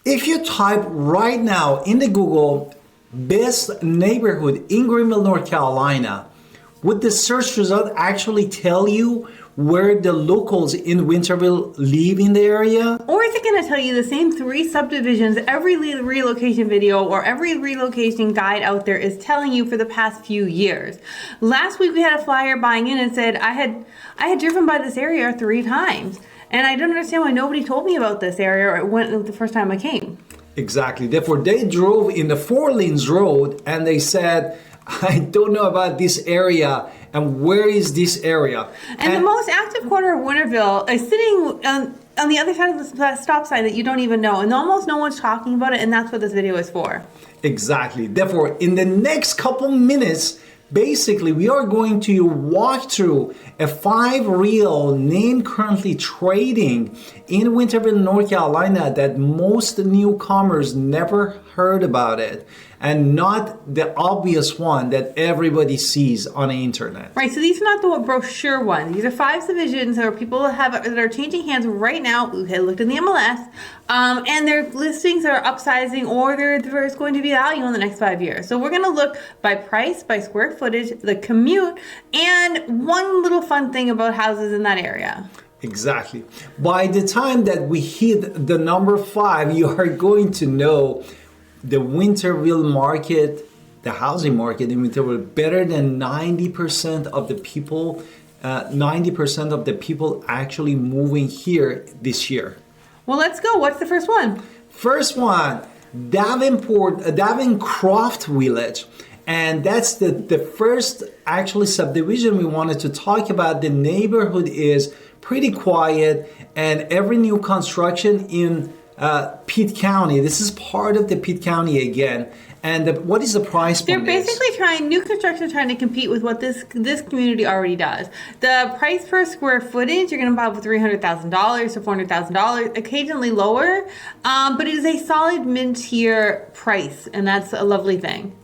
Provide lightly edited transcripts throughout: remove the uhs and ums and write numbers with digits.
If you type right now in the Google, best neighborhood in Greenville, North Carolina, would the search result actually tell you where the locals in Winterville live in the area? Or is it going to tell you the same 3 subdivisions every relocation video or every relocation guide out there is telling you for the past few years? Last week we had a flyer buying in and said I had driven by this area 3 times, and I don't understand why nobody told me about this area the first time I came. Exactly. Therefore, they drove in the 4 lanes road and they said, I don't know about this area, and where is this area? And the most active corner of Winterville is sitting on the other side of the stop sign that you don't even know, and almost no one's talking about it, and that's what this video is for. Exactly. Therefore, in the next couple minutes, basically, we are going to walk through a 5 real name currently trading in Winterville, North Carolina that most newcomers never heard about it, and not the obvious one that everybody sees on the internet. Right, so these are not the brochure ones. These are 5 subdivisions that are changing hands right now. We looked in the MLS, and their listings are upsizing, or there's going to be value in the next 5 years. So we're going to look by price, by square footage, the commute, and one little fun thing about houses in that area. Exactly. By the time that we hit the number 5, you are going to know the Winterville market, the housing market in Winterville, better than 90% of the people, 90% of the people actually moving here this year. Well, let's go. What's the first one? First one, Davencroft Village. And that's the first actually subdivision we wanted to talk about. The neighborhood is pretty quiet, and every new construction in Pitt County, this is part of the Pitt County again. And what is the price point? They're basically new construction trying to compete with what this community already does. The price per square footage, you're going to buy with $300,000 to $400,000, occasionally lower, but it is a solid mid-tier price, and that's a lovely thing.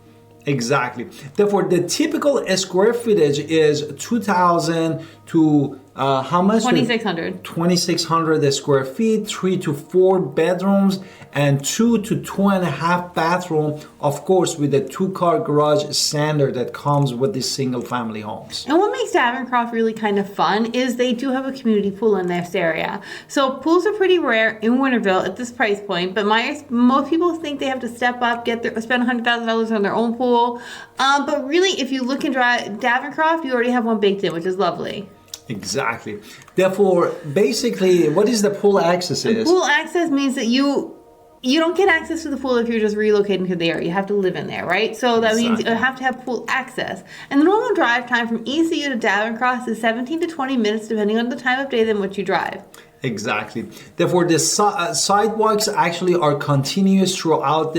Exactly. Therefore, the typical square footage is 2,000 to how much? 2,600. 2,600 square feet, 3 to 4 bedrooms, and 2 to 2.5 bathroom. Of course, with the 2-car garage standard that comes with these single-family homes. And what makes Davencroft really kind of fun is they do have a community pool in this area. So pools are pretty rare in Winterville at this price point, but most people think they have to step up, spend $100,000 on their own pool. But really, if you look in Davencroft, you already have one baked in, which is lovely. Exactly. Therefore, basically, what is the pool access is? Pool access means that you don't get access to the pool if you're just relocating to the area. You have to live in there, right? So that means you have to have pool access. And the normal drive time from ECU to Davencroft is 17 to 20 minutes, depending on the time of day in which you drive. Exactly. Therefore, the sidewalks actually are continuous throughout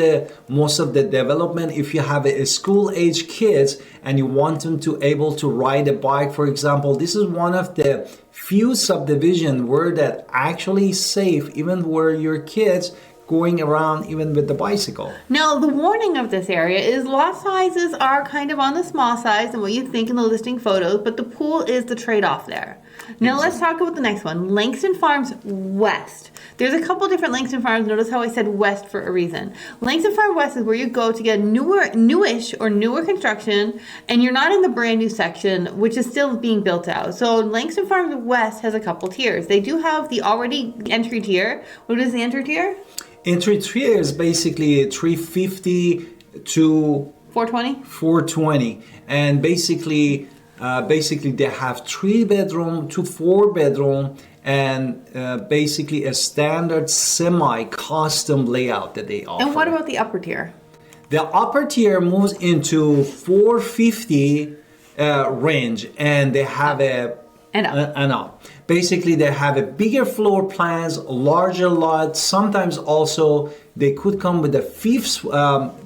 most of the development. If you have a school-age kids and you want them to able to ride a bike, for example, this is one of the few subdivisions where that actually safe, even where your kids going around even with the bicycle. Now, the warning of this area is lot sizes are kind of on the small size than what you think in the listing photos, but the pool is the trade-off there. Now, let's talk about the next one, Langston Farms West. There's a couple different Langston Farms. Notice how I said west for a reason. Langston Farm West is where you go to get newish or newer construction, and you're not in the brand new section, which is still being built out. So Langston Farms West has a couple tiers. They do have the already entry tier. What is the entry tier? Entry tier is basically 350 to 420, and basically they have 3-bedroom to 4-bedroom, and basically a standard semi-custom layout that they offer. And what about the upper tier? The upper tier moves into 450 range, and they have and up. Basically, they have a bigger floor plans, larger lots. Sometimes also they could come with a 5th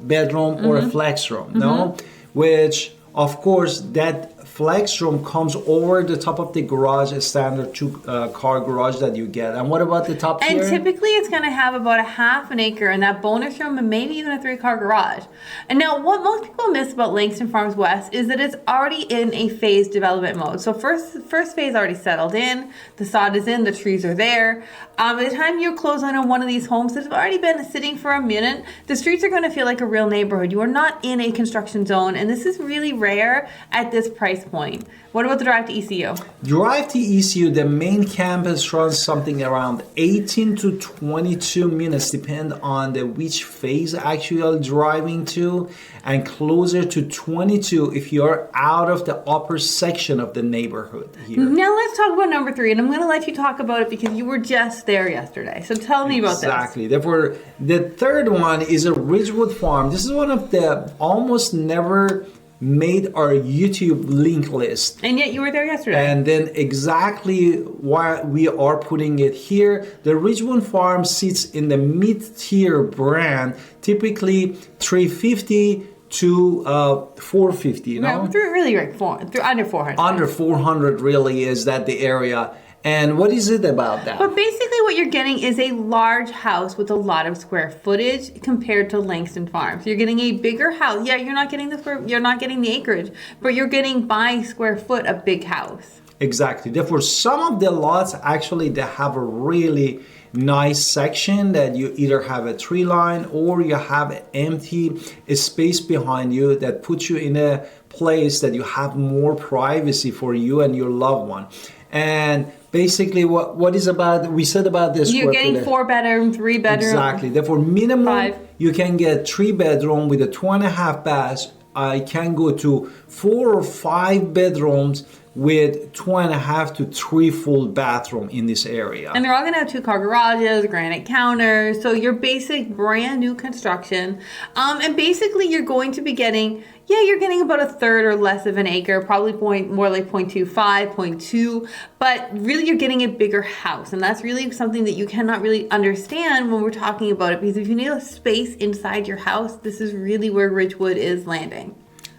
bedroom or a flex room, no? Which, of course, that flex room comes over the top of the garage, a standard two-car garage that you get. And what about the top tier? And typically it's going to have about a half an acre in that bonus room and maybe even a 3-car garage. And now what most people miss about Langston Farms West is that it's already in a phased development mode. So first phase already settled in, the sod is in, the trees are there. By the time you close on one of these homes that have already been sitting for a minute, the streets are going to feel like a real neighborhood. You are not in a construction zone, and this is really rare at this price point. What about the drive to ECU? Drive to ECU, the main campus runs something around 18 to 22 minutes, depend on which phase actually you're driving to, and closer to 22 if you're out of the upper section of the neighborhood here. Now let's talk about number 3, and I'm going to let you talk about it because you were just there yesterday. So tell me about this. Exactly. Therefore, the third one is a Ridgewood Farm. This is one of the almost never made our YouTube link list. And yet you were there yesterday. And then exactly why we are putting it here. The Ridgewood Farm sits in the mid-tier brand, typically $350 to $450, you know? No, really like under 400. Under 400 really is that the area. And what is it about that? But basically what you're getting is a large house with a lot of square footage compared to Langston Farms. You're getting a bigger house. Yeah, you're not getting the acreage, but you're getting by square foot a big house. Exactly. Therefore, some of the lots actually they have a really nice section that you either have a tree line or you have an empty space behind you that puts you in a place that you have more privacy for you and your loved one. And basically what is about, we said about this. You're getting 4-bedroom, 3-bedroom. Exactly. Therefore, minimum 5. You can get 3-bedroom with a 2.5 baths. I can go to 4 or 5 bedrooms with 2.5 to 3 full bathroom in this area. And they're all going to have 2-car garages, granite counters. So your basic brand new construction. And basically you're going to be getting, you're getting about a third or less of an acre, probably more like 0.25, 0.2, but really you're getting a bigger house. And that's really something that you cannot really understand when we're talking about it, because if you need a space inside your house, this is really where Ridgewood is landing.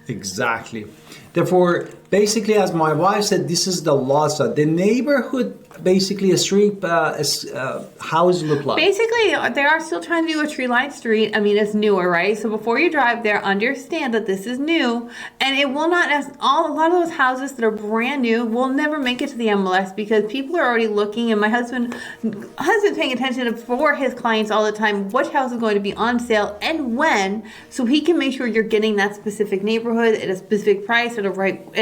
Exactly. Therefore, basically, as my wife said, this is the lot. The neighborhood, basically, a street, houses look like. Basically, they are still trying to do a tree-lined street. I mean, it's newer, right? So before you drive there, understand that this is new, and it will not. A lot of those houses that are brand new will never make it to the MLS because people are already looking. And my husband's paying attention for his clients all the time. Which house is going to be on sale and when, so he can make sure you're getting that specific neighborhood at a specific price at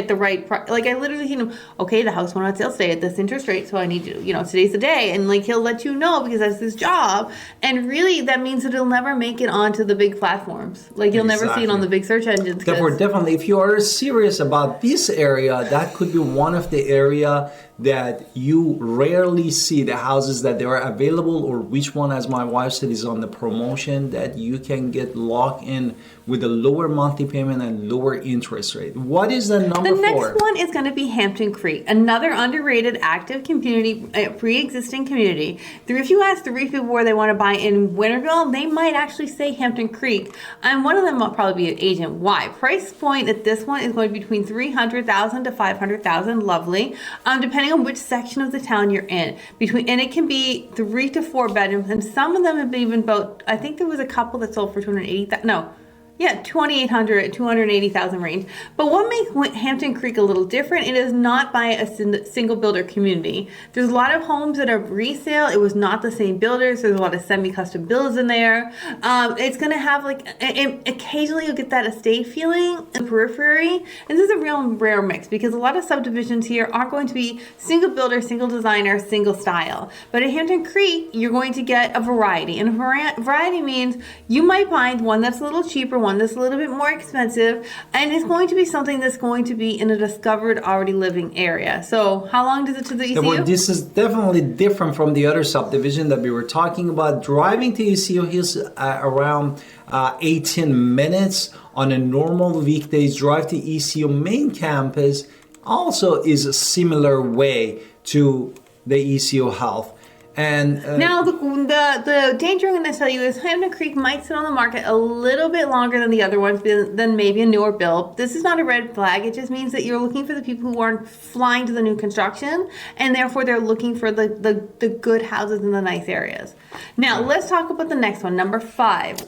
the right price. Like I literally see him. Okay, the house went on sale today at this interest rate, so I need you. Today's the day, and like he'll let you know because that's his job. And really, that means that he'll never make it onto the big platforms. Like you'll never see it on the big search engines. Therefore, definitely, if you are serious about this area, that could be one of the area that you rarely see the houses that they are available, or which one, as my wife said, is on the promotion that you can get locked in with a lower monthly payment and lower interest rate. What is the number 4? The next one is going to be Hampton Creek, another underrated active community, pre-existing community. If you ask 3 people where they want to buy in Winterville, they might actually say Hampton Creek, and one of them will probably be an agent. Why? Price point at this one is going to be between $300,000 to $500,000. Lovely, depending on which section of the town you're in. And it can be 3 to 4 bedrooms, and some of them have been even about. I think there was a couple that sold for $280,000. No. Yeah, 2,800, 280,000 range. But what makes Hampton Creek a little different, it is not by a single builder community. There's a lot of homes that are resale. It was not the same builders. There's a lot of semi-custom builds in there. It's going to have occasionally you'll get that estate feeling in the periphery. And this is a real rare mix because a lot of subdivisions here are going to be single builder, single designer, single style. But at Hampton Creek, you're going to get a variety. And a variety means you might find one that's a little cheaper, one that's a little bit more expensive, and it's going to be something that's going to be in a discovered, already living area. So how long does it to the ECU? This is definitely different from the other subdivision that we were talking about. Driving to ECU is around 18 minutes on a normal weekdays. Drive to ECU main campus also is a similar way to the ECU Health. And now the danger I'm going to tell you is Hampton Creek might sit on the market a little bit longer than the other ones, than maybe a newer build. This is not a red flag. It just means that you're looking for the people who aren't flying to the new construction, and therefore they're looking for the good houses in the nice areas. Now let's talk about the next one, number 5.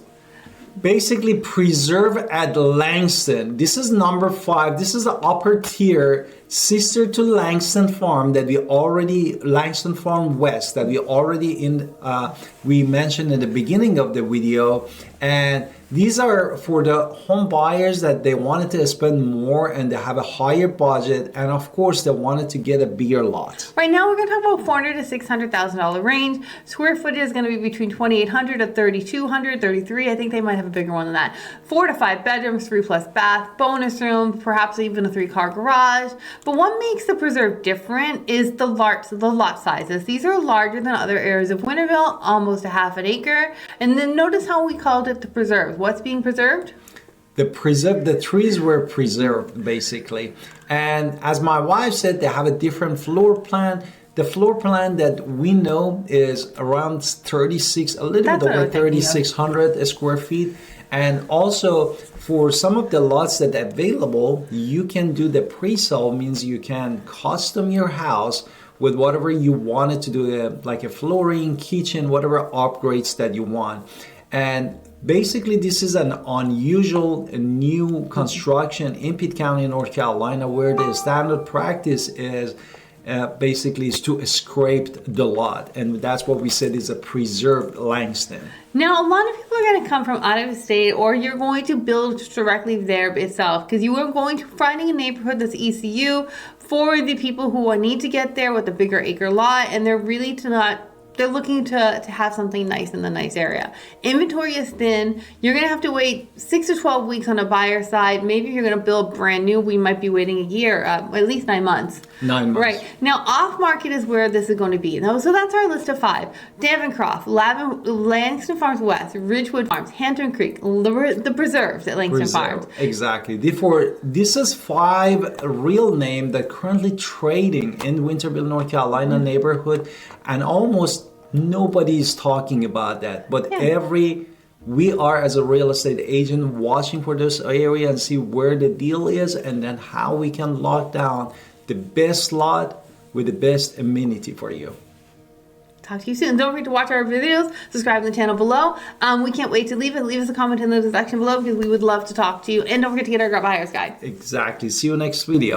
Basically, Preserve at Langston. This is number 5. This is the upper tier, sister to Langston Farm Langston Farm West that we mentioned in the beginning of the video. And these are for the home buyers that they wanted to spend more and they have a higher budget, and of course they wanted to get a bigger lot. Right now we're going to talk about $400,000 to $600,000 range. Square footage is going to be between 2,800 to 3,200, 33. I think they might have a bigger one than that. 4 to 5 bedrooms, 3+ bath, bonus room, perhaps even a 3-car garage. But what makes the Preserve different is the lot sizes. These are larger than other areas of Winterville, almost a half an acre. And then notice how we called it the Preserve. What's being preserved? The trees were preserved, basically. And as my wife said, they have a different floor plan. The floor plan that we know is around 36, a little bit over 3,600 square feet. And also for some of the lots that are available, you can do the pre-sale, means you can custom your house with whatever you wanted to do, like a flooring, kitchen, whatever upgrades that you want. And basically, this is an unusual new construction in Pitt County, North Carolina, where the standard practice is basically is to scrape the lot. And that's what we said is a preserved Langston. Now, a lot of people are going to come from out of state, or you're going to build directly there itself, because you are going to finding a neighborhood that's ECU for the people who need to get there with a bigger acre lot, and they're really they're looking to have something nice in the nice area. Inventory is thin. You're going to have to wait 6 to 12 weeks on a buyer side. Maybe if you're going to build brand new, we might be waiting a year, at least 9 months. 9 months. Right. Now, off market is where this is going to be. So that's our list of 5. Davencroft, Langston Farms West, Ridgewood Farms, Hampton Creek, the Preserves at Langston Farms. Exactly. Therefore, this is 5 real names that currently trading in Winterville, North Carolina neighborhood, and almost nobody is talking about that. But we are, as a real estate agent, watching for this area and see where the deal is, and then how we can lock down the best lot with the best amenity for you. Talk to you soon. Don't forget to watch our videos, subscribe to the channel below. We can't wait to leave us a comment in the section below, because we would love to talk to you. And don't forget to get our buyer's guide. Exactly. See you next video.